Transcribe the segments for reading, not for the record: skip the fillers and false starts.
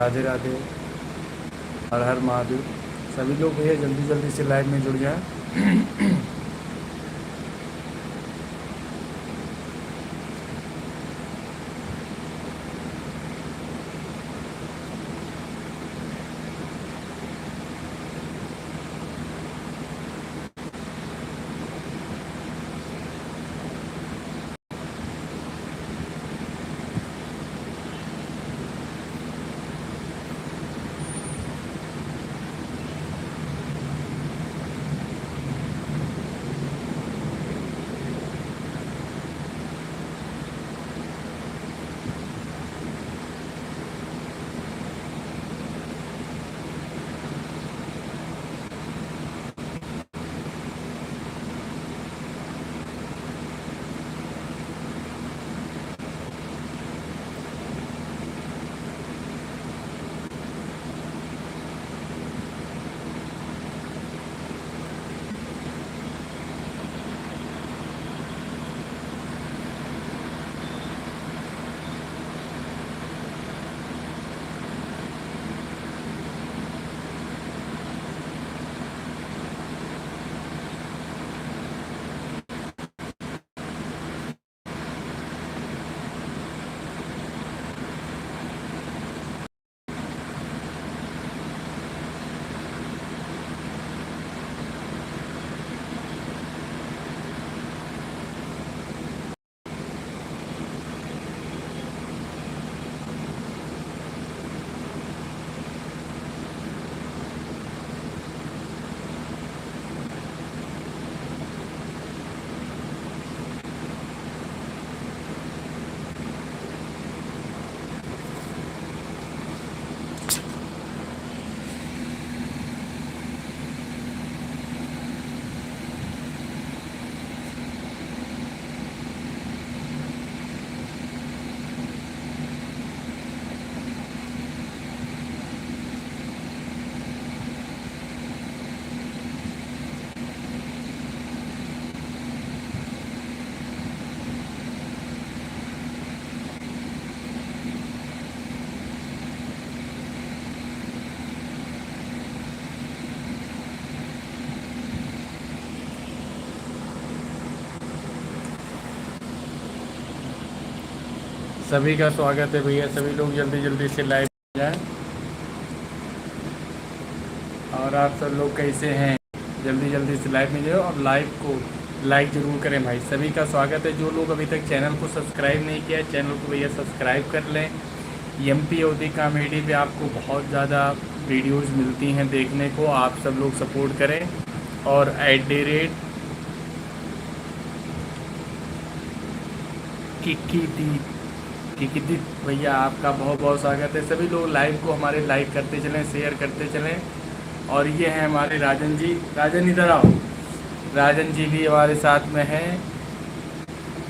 राधे राधे। हर हर महादेव। सभी लोग भैया जल्दी जल्दी से लाइव में जुड़ जाएं। सभी का स्वागत है भैया। सभी लोग जल्दी जल्दी से लाइव में जाएं। और आप सब लोग कैसे हैं? जल्दी जल्दी से लाइव में जाओ और लाइव को लाइक ज़रूर करें भाई। सभी का स्वागत है। जो लोग अभी तक चैनल को सब्सक्राइब नहीं किया है, चैनल को भैया सब्सक्राइब कर लें। एमपी अवधी कॉमेडी पे आपको बहुत ज़्यादा वीडियोस मिलती हैं देखने को। आप सब लोग सपोर्ट करें। और @किकी भैया आपका बहुत बहुत स्वागत है। सभी लोग लाइव को हमारे लाइक करते चलें, शेयर करते चलें। और ये हैं हमारे राजन जी। राजन इधर आओ। राजन जी भी हमारे साथ में हैं।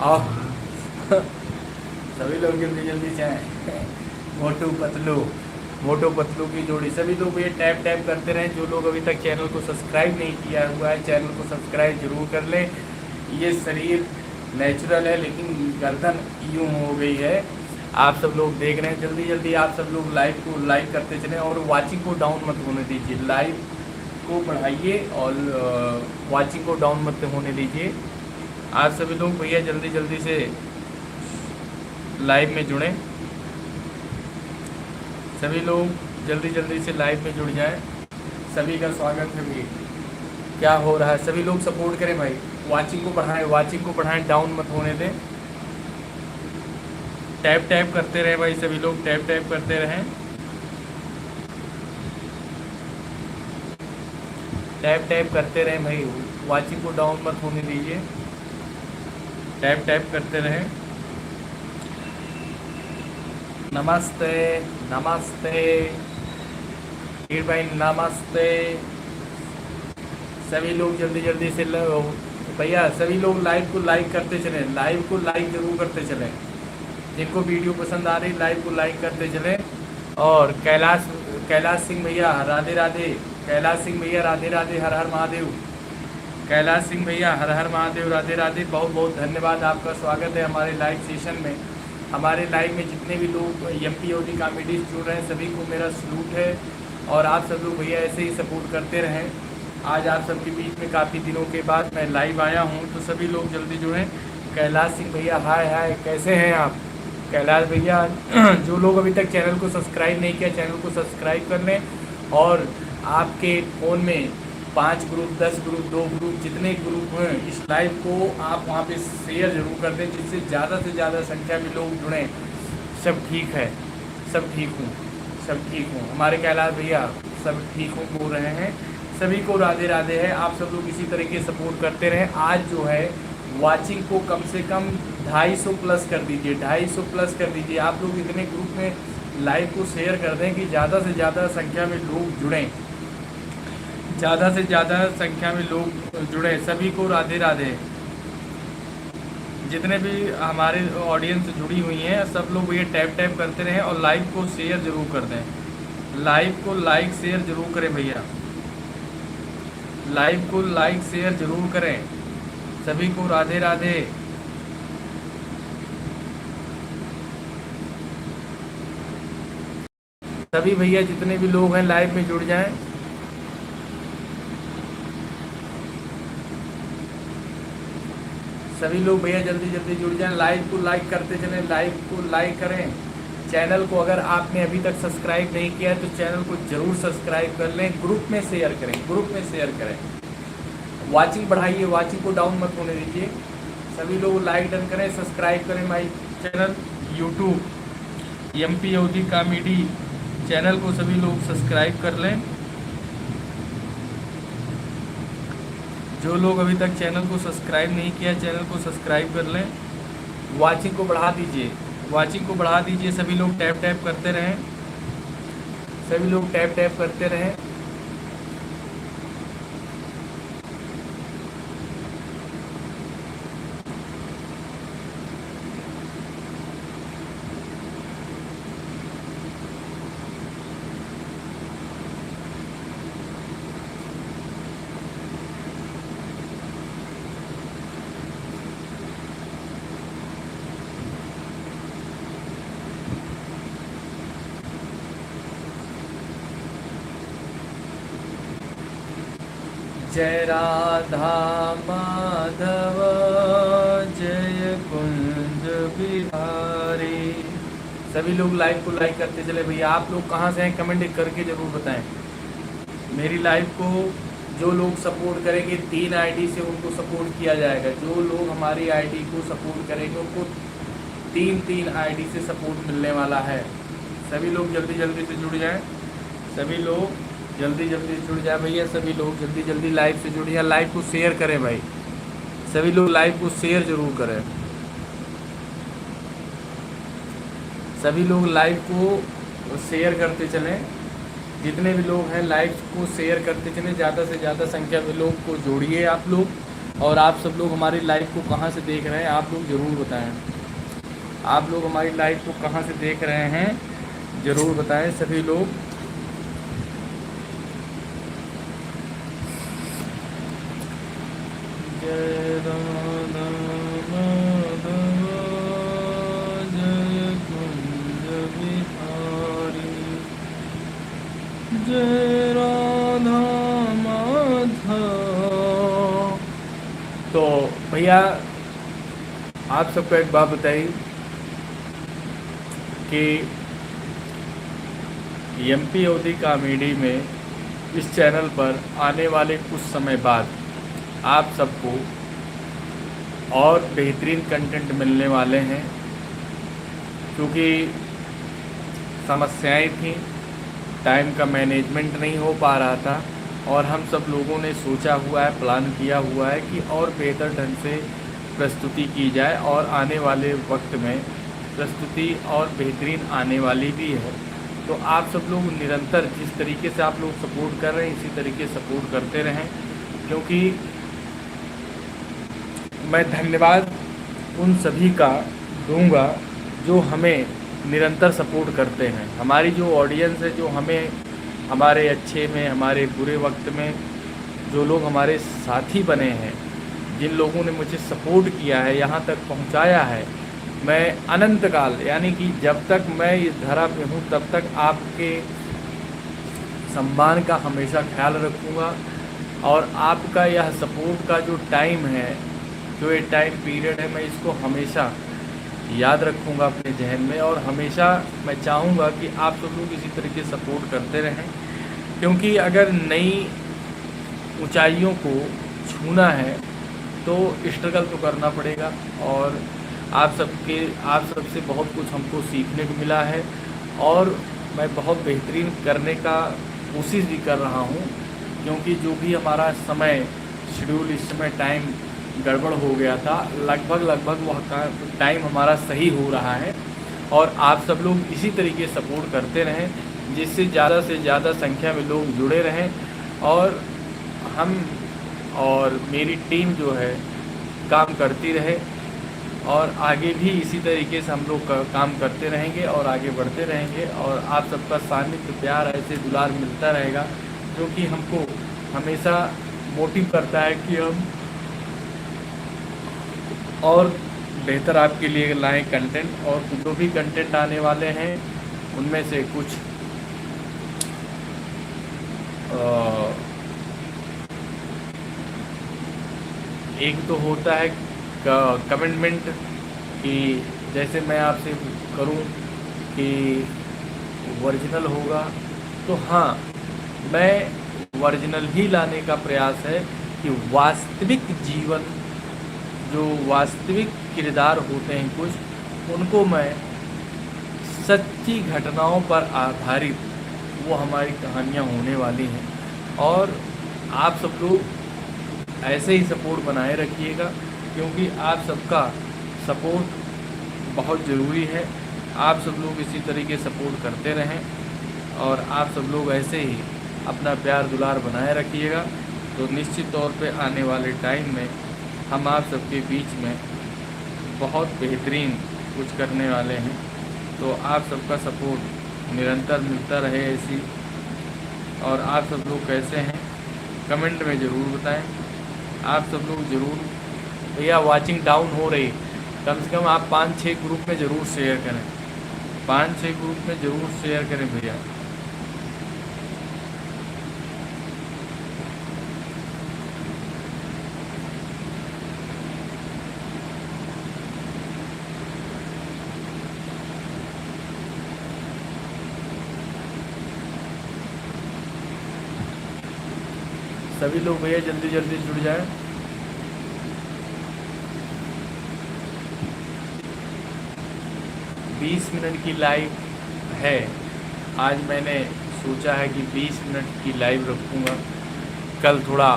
आओ। सभी लोग जल्दी जल्दी से आएं। मोटू पतलू, मोटू पतलू की जोड़ी। सभी लोग ये टैप टैप करते रहें। जो लोग अभी तक चैनल को सब्सक्राइब नहीं किया हुआ है, चैनल को सब्सक्राइब जरूर कर लें। ये शरीर नेचुरल है लेकिन गर्दन यूँ हो गई है। आप सब लोग देख रहे हैं। जल्दी जल्दी आप सब लोग लाइव को लाइक करते चलें और वाचिंग को डाउन मत होने दीजिए। लाइव को बढ़ाइए और वाचिंग को डाउन मत होने दीजिए। आप सभी लोग भैया जल्दी जल्दी से लाइव में जुड़ें। सभी लोग जल्दी जल्दी से लाइव में जुड़ जाएं। सभी का स्वागत है भैया। क्या हो रहा है? सभी लोग सपोर्ट करें भाई। वाचिंग को बढ़ाएं, डाउन मत होने दें। टैप टैप करते रहे भाई। सभी लोग टैप टैप करते रहें। टैप टैप करते रहें भाई। वाचिंग को डाउन मत होने दीजिए। टैप टैप करते रहें। नमस्ते नमस्ते हीर भाई, नमस्ते। सभी लोग जल्दी जल्दी से भैया सभी लोग लाइव को लाइक करते चलें। लाइव को लाइक ज़रूर करते चलें। जिनको वीडियो पसंद आ रही लाइव को लाइक करते चलें। और कैलाश सिंह भैया राधे राधे। कैलाश सिंह भैया राधे राधे। हर हर महादेव। कैलाश सिंह भैया हर हर महादेव, राधे राधे। बहुत बहुत धन्यवाद। आपका स्वागत है हमारे लाइव सेशन में। हमारे लाइव में जितने भी लोग MPOD कॉमेडी जुड़ रहे हैं सभी को मेरा सलूट है। और आप सब लोग भैया ऐसे ही सपोर्ट करते रहें। आज आप सबके बीच में काफ़ी दिनों के बाद मैं लाइव आया हूँ, तो सभी लोग जल्दी जुड़ें। कैलाश सिंह भैया हाय हाय, कैसे हैं आप? कैलाश भैया जो लोग अभी तक चैनल को सब्सक्राइब नहीं किया, चैनल को सब्सक्राइब कर लें। और आपके फ़ोन में 5 ग्रुप, 10 ग्रुप, 2 ग्रुप, जितने ग्रुप हैं, इस लाइव को आप वहाँ पे शेयर ज़रूर कर दें, जिससे ज़्यादा से ज़्यादा संख्या में लोग जुड़ें। सब ठीक है, सब ठीक हूँ, सब ठीक हूँ। हमारे कैलाश भैया सब ठीक हूँ बोल रहे हैं। सभी को राधे राधे है। आप सब लोग इसी तरीके सपोर्ट करते रहें। आज जो है वाचिंग को कम से कम 250 प्लस कर दीजिए, 250 प्लस कर दीजिए। आप लोग इतने ग्रुप में लाइव को शेयर कर दें कि ज़्यादा से ज़्यादा संख्या में लोग जुड़ें, ज़्यादा से ज़्यादा संख्या में लोग जुड़ें। सभी को राधे राधे। जितने भी हमारे ऑडियंस जुड़ी हुई हैं सब लोग ये टैप टैप करते रहें और लाइव को शेयर ज़रूर कर दें। लाइव को लाइक शेयर ज़रूर करें भैया, लाइव को लाइक शेयर ज़रूर करें। सभी को राधे राधे। सभी भैया जितने भी लोग हैं लाइव में जुड़ जाएं। सभी लोग भैया जल्दी जल्दी जुड़ जाएं। लाइव को लाइक करते चलें, लाइव को लाइक करें। चैनल को अगर आपने अभी तक सब्सक्राइब नहीं किया है तो चैनल को ज़रूर सब्सक्राइब कर लें। ग्रुप में शेयर करें, ग्रुप में शेयर करें। वाचिंग बढ़ाइए, वाचिंग को डाउन मत होने दीजिए। सभी लोग लाइक डन करें, सब्सक्राइब करें my channel YouTube MPOD comedy channel को सभी लोग सब्सक्राइब कर लें। जो लोग अभी तक चैनल को सब्सक्राइब नहीं किया चैनल को सब्सक्राइब कर लें। वाचिंग को बढ़ा दीजिए, वाचिंग को बढ़ा दीजिए। सभी लोग टैप टैप करते रहें, सभी लोग टैप टैप करते रहें। जय राधा माधव जय कुंज बिहारी। सभी लोग लाइव को लाइक करते चले भैया। आप लोग कहाँ से हैं कमेंट करके ज़रूर बताएं। मेरी लाइव को जो लोग सपोर्ट करेंगे 3 आईडी से उनको सपोर्ट किया जाएगा। जो लोग हमारी आईडी को सपोर्ट करेंगे उनको 3 आईडी से सपोर्ट मिलने वाला है। सभी लोग जल्दी जल्दी से जुड़ जाएं। सभी लोग जल्दी जल्दी जुड़ जाए भैया। सभी लोग जल्दी जल्दी लाइव से जुड़ जाए। लाइव को शेयर करें भाई, सभी लोग लाइव को शेयर ज़रूर करें। सभी लोग लाइव को शेयर करते चलें। जितने भी लोग हैं लाइव को शेयर करते चलें। ज़्यादा से ज़्यादा संख्या में लोग को जोड़िए आप लोग। और आप सब लोग हमारी लाइव को कहाँ से देख रहे हैं आप लोग ज़रूर बताएं। आप लोग हमारी लाइव को कहाँ से देख रहे हैं ज़रूर बताएं सभी लोग। जय राधा माधव जय कुंज बिहारी। जय राधा माधव। तो भैया आप सबको एक बात बताइए कि MPOD कॉमेडी में इस चैनल पर आने वाले कुछ समय बाद आप सबको और बेहतरीन कंटेंट मिलने वाले हैं। क्योंकि समस्याएं थी, टाइम का मैनेजमेंट नहीं हो पा रहा था और हम सब लोगों ने सोचा हुआ है, प्लान किया हुआ है कि और बेहतर ढंग से प्रस्तुति की जाए और आने वाले वक्त में प्रस्तुति और बेहतरीन आने वाली भी है। तो आप सब लोग निरंतर जिस तरीके से आप लोग सपोर्ट कर रहे हैं इसी तरीके सपोर्ट करते रहें। क्योंकि मैं धन्यवाद उन सभी का दूंगा जो हमें निरंतर सपोर्ट करते हैं। हमारी जो ऑडियंस है, जो हमें हमारे अच्छे में हमारे बुरे वक्त में जो लोग हमारे साथी बने हैं, जिन लोगों ने मुझे सपोर्ट किया है, यहाँ तक पहुँचाया है, मैं अनंत काल यानी कि जब तक मैं इस धरा पे हूँ तब तक आपके सम्मान का हमेशा ख्याल रखूँगा। और आपका यह सपोर्ट का जो टाइम है, जो ये टाइम पीरियड है, मैं इसको हमेशा याद रखूँगा अपने जहन में। और हमेशा मैं चाहूँगा कि आप सब लोग इसी तरीके सपोर्ट करते रहें, क्योंकि अगर नई ऊंचाइयों को छूना है तो स्ट्रगल तो करना पड़ेगा। और आप सबसे बहुत कुछ हमको सीखने को मिला है, और मैं बहुत बेहतरीन करने का कोशिश भी कर रहा हूँ, क्योंकि जो भी हमारा समय शेड्यूल इस समय टाइम गड़बड़ हो गया था, लगभग वह टाइम हमारा सही हो रहा है। और आप सब लोग इसी तरीके सपोर्ट करते रहें, जिससे ज़्यादा से ज़्यादा संख्या में लोग जुड़े रहें, और हम और मेरी टीम जो है काम करती रहे, और आगे भी इसी तरीके से हम लोग काम करते रहेंगे और आगे बढ़ते रहेंगे। और आप सबका सानिध्य, प्यार, ऐसे दुलार मिलता रहेगा, जो कि हमको हमेशा मोटिव करता है कि हम और बेहतर आपके लिए लाएं कंटेंट। और जो भी कंटेंट आने वाले हैं उनमें से कुछ एक तो होता है कमिटमेंट, कि जैसे मैं आपसे करूं कि ओरिजिनल होगा, तो हाँ, मैं ओरिजिनल ही लाने का प्रयास है कि वास्तविक जीवन, जो वास्तविक किरदार होते हैं कुछ, उनको मैं सच्ची घटनाओं पर आधारित वो हमारी कहानियाँ होने वाली हैं। और आप सब लोग ऐसे ही सपोर्ट बनाए रखिएगा, क्योंकि आप सबका सपोर्ट बहुत ज़रूरी है। आप सब लोग इसी तरीके सपोर्ट करते रहें, और आप सब लोग ऐसे ही अपना प्यार दुलार बनाए रखिएगा। तो निश्चित तौर पे आने वाले टाइम में हम आप सबके बीच में बहुत बेहतरीन कुछ करने वाले हैं। तो आप सबका सपोर्ट निरंतर मिलता रहे ऐसी। और आप सब लोग कैसे हैं कमेंट में ज़रूर बताएं। आप सब लोग ज़रूर, भैया वाचिंग डाउन हो रही, कम से कम आप 5-6 ग्रुप में ज़रूर शेयर करें, 5-6 ग्रुप में ज़रूर शेयर करें भैया। सभी लोग भैया जल्दी जल्दी जुड़ जाएं। बीस मिनट की लाइव है, आज मैंने सोचा है कि 20 मिनट की लाइव रखूँगा। कल थोड़ा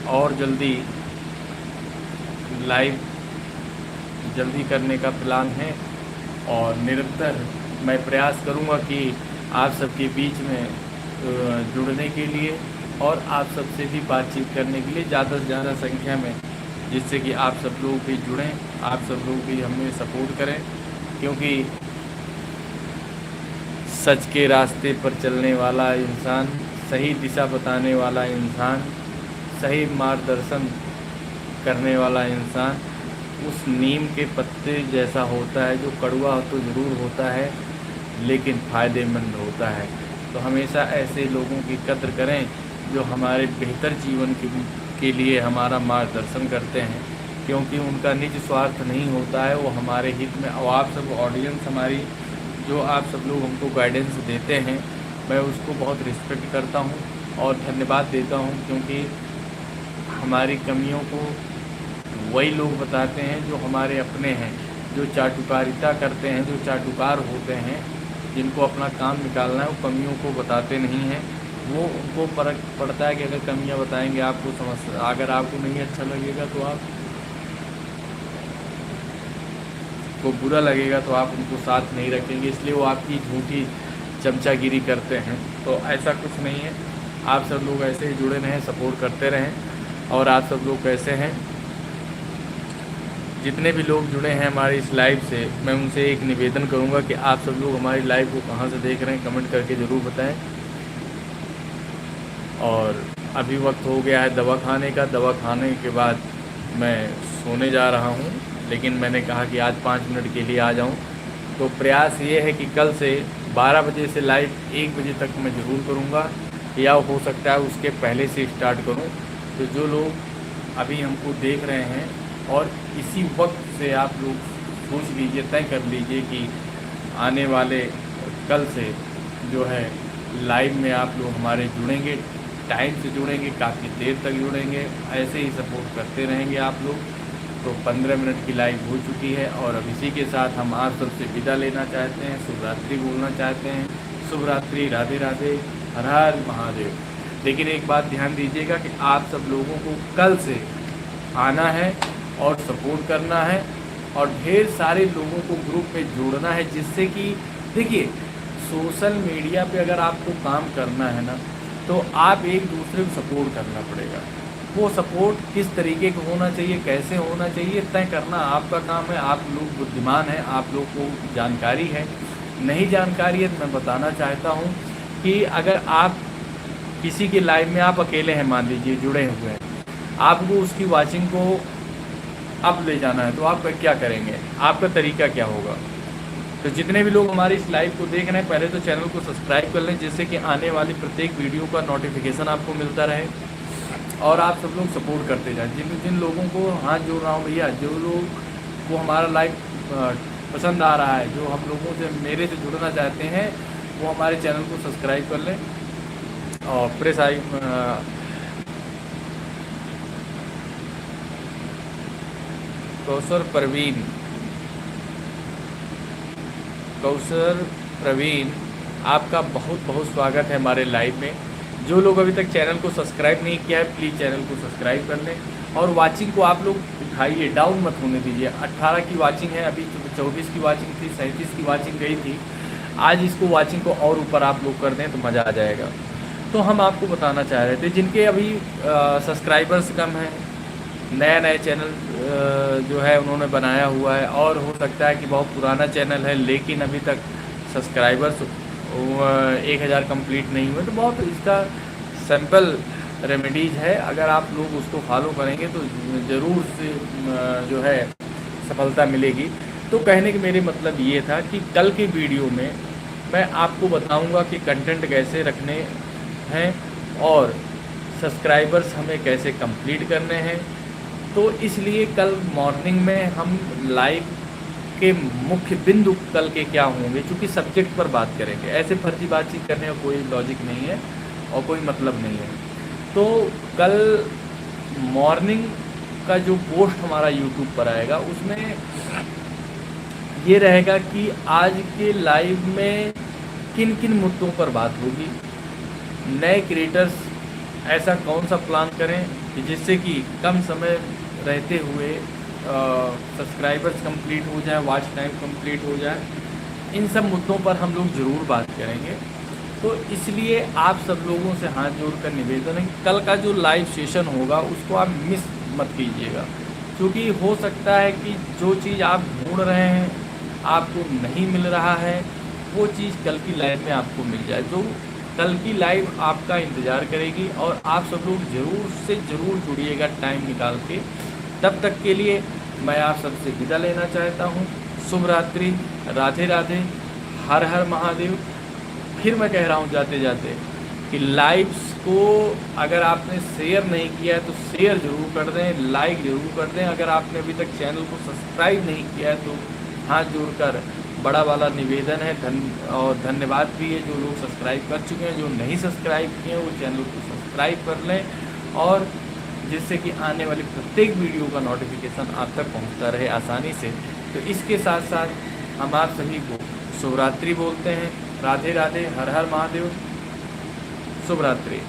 और जल्दी लाइव जल्दी करने का प्लान है, और निरंतर मैं प्रयास करूँगा कि आप सबके बीच में जुड़ने के लिए और आप सबसे भी बातचीत करने के लिए ज़्यादा से ज़्यादा संख्या में, जिससे कि आप सब लोग भी जुड़ें, आप सब लोग भी हमें सपोर्ट करें। क्योंकि सच के रास्ते पर चलने वाला इंसान, सही दिशा बताने वाला इंसान, सही मार्गदर्शन करने वाला इंसान उस नीम के पत्ते जैसा होता है, जो कड़वा तो ज़रूर होता है लेकिन फ़ायदेमंद होता है। तो हमेशा ऐसे लोगों की कद्र करें जो हमारे बेहतर जीवन के लिए हमारा मार्गदर्शन करते हैं, क्योंकि उनका निज स्वार्थ नहीं होता है, वो हमारे हित में। और आप सब ऑडियंस हमारी, जो आप सब लोग हमको गाइडेंस देते हैं, मैं उसको बहुत रिस्पेक्ट करता हूँ और धन्यवाद देता हूँ, क्योंकि हमारी कमियों को वही लोग बताते हैं जो हमारे अपने हैं, जो चाटुकारिता करते हैं, जो चाटुकार होते हैं, जिनको अपना काम निकालना है, वो कमियों को बताते नहीं हैं। वो उनको फर्क पड़ता है कि अगर कमियां बताएंगे आपको अगर आपको नहीं अच्छा लगेगा तो आपको बुरा लगेगा, तो आप उनको साथ नहीं रखेंगे, इसलिए वो आपकी झूठी चमचागिरी करते हैं। तो ऐसा कुछ नहीं है, आप सब लोग ऐसे ही जुड़े रहें, सपोर्ट करते रहें। और आप सब लोग कैसे हैं, जितने भी लोग जुड़े हैं हमारी इस लाइव से, मैं उनसे एक निवेदन करूंगा कि आप सब लोग हमारी लाइव को कहां से देख रहे हैं कमेंट करके ज़रूर बताएं। और अभी वक्त हो गया है दवा खाने का, दवा खाने के बाद मैं सोने जा रहा हूं। लेकिन मैंने कहा कि आज 5 मिनट के लिए आ जाऊं। तो प्रयास ये है कि कल से 12 बजे से लाइव 1 बजे तक मैं ज़रूर करूंगा, या हो सकता है उसके पहले से स्टार्ट करूं। तो जो लोग अभी हमको देख रहे हैं और इसी वक्त से आप लोग सोच लीजिए, तय कर लीजिए कि आने वाले कल से जो है लाइव में आप लोग हमारे जुड़ेंगे, टाइम से जुड़ेंगे, काफ़ी देर तक जुड़ेंगे, ऐसे ही सपोर्ट करते रहेंगे आप लोग। तो 15 मिनट की लाइव हो चुकी है और अब इसी के साथ हम आप सबसे विदा लेना चाहते हैं, शुभ रात्रि बोलना चाहते हैं। शुभ रात्रि, राधे राधे, हर हर महादेव। लेकिन एक बात ध्यान दीजिएगा कि आप सब लोगों को कल से आना है और सपोर्ट करना है और ढेर सारे लोगों को ग्रुप में जोड़ना है, जिससे कि देखिए सोशल मीडिया पे अगर आपको काम करना है ना, तो आप एक दूसरे को सपोर्ट करना पड़ेगा। वो सपोर्ट किस तरीके का होना चाहिए, कैसे होना चाहिए, तय करना आपका काम है। आप लोग बुद्धिमान हैं, आप लोग को जानकारी है। नहीं जानकारी है तो मैं बताना चाहता हूँ कि अगर आप किसी के लाइव में आप अकेले हैं, मान लीजिए जुड़े हुए हैं, आपको उसकी वाचिंग को अप ले जाना है, तो आप क्या करेंगे, आपका तरीका क्या होगा। तो जितने भी लोग हमारी इस लाइव को देख रहे हैं, पहले तो चैनल को सब्सक्राइब कर लें, जिससे कि आने वाली प्रत्येक वीडियो का नोटिफिकेशन आपको मिलता रहे और आप सब लोग सपोर्ट करते जाएं। जिन जिन लोगों को हाथ जोड़ रहा हूँ भैया, जो लोग को हमारा लाइव पसंद आ रहा है, जो हम लोगों से मेरे से जुड़ना चाहते हैं, वो हमारे चैनल को सब्सक्राइब कर लें और प्रेस आई कौसर प्रवीण, आपका बहुत बहुत स्वागत है हमारे लाइव में। जो लोग अभी तक चैनल को सब्सक्राइब नहीं किया है, प्लीज़ चैनल को सब्सक्राइब कर लें और वाचिंग को आप लोग उठाइए, डाउन मत होने दीजिए। 18 की वाचिंग है, अभी 24 की वाचिंग थी, 37 की वाचिंग गई थी। आज इसको वाचिंग को और ऊपर आप लोग कर दें तो मज़ा आ जाएगा। तो हम आपको बताना चाह रहे थे, जिनके अभी सब्सक्राइबर्स कम हैं, नया नया चैनल जो है उन्होंने बनाया हुआ है, और हो सकता है कि बहुत पुराना चैनल है लेकिन अभी तक सब्सक्राइबर्स 1000 कंप्लीट नहीं हुए, तो बहुत इसका सिंपल रेमेडीज़ है। अगर आप लोग उसको फॉलो करेंगे तो ज़रूर से जो है सफलता मिलेगी। तो कहने के मेरे मतलब ये था कि कल के वीडियो में मैं आपको बताऊंगा कि कंटेंट कैसे रखने हैं और सब्सक्राइबर्स हमें कैसे कंप्लीट करने हैं। तो इसलिए कल मॉर्निंग में हम लाइव के मुख्य बिंदु कल के क्या होंगे, क्योंकि सब्जेक्ट पर बात करेंगे, ऐसे फर्जी बातचीत करने का कोई लॉजिक नहीं है और कोई मतलब नहीं है। तो कल मॉर्निंग का जो पोस्ट हमारा यूट्यूब पर आएगा, उसमें ये रहेगा कि आज के लाइव में किन किन मुद्दों पर बात होगी, नए क्रिएटर्स ऐसा कौन सा प्लान करें कि जिससे कि कम समय रहते हुए सब्सक्राइबर्स कंप्लीट हो जाए, वॉच टाइम कंप्लीट हो जाए। इन सब मुद्दों पर हम लोग ज़रूर बात करेंगे। तो इसलिए आप सब लोगों से हाथ जोड़कर निवेदन है कि कल का जो लाइव सेशन होगा उसको आप मिस मत कीजिएगा, क्योंकि हो सकता है कि जो चीज़ आप ढूंढ रहे हैं आपको नहीं मिल रहा है, वो चीज़ कल की लाइव में आपको मिल जाए। तो कल की लाइव आपका इंतज़ार करेगी और आप सब लोग ज़रूर से ज़रूर जुड़िएगा टाइम निकाल के। तब तक के लिए मैं आप सबसे विदा लेना चाहता हूँ। शुभ रात्रि, राधे राधे, हर हर महादेव। फिर मैं कह रहा हूँ जाते जाते कि लाइव्स को अगर आपने शेयर नहीं किया है तो शेयर ज़रूर कर दें, लाइक ज़रूर कर दें। अगर आपने अभी तक चैनल को सब्सक्राइब नहीं किया है तो हाथ जोड़कर बड़ा वाला निवेदन है, और धन्यवाद भी है जो लोग सब्सक्राइब कर चुके हैं। जो नहीं सब्सक्राइब किए हैं वो चैनल को सब्सक्राइब कर लें, और जिससे कि आने वाली प्रत्येक वीडियो का नोटिफिकेशन आप तक पहुंचता रहे आसानी से। तो इसके साथ साथ हम आप सभी को शुभ रात्रि बोलते हैं। राधे राधे, हर हर महादेव, शुभ रात्रि।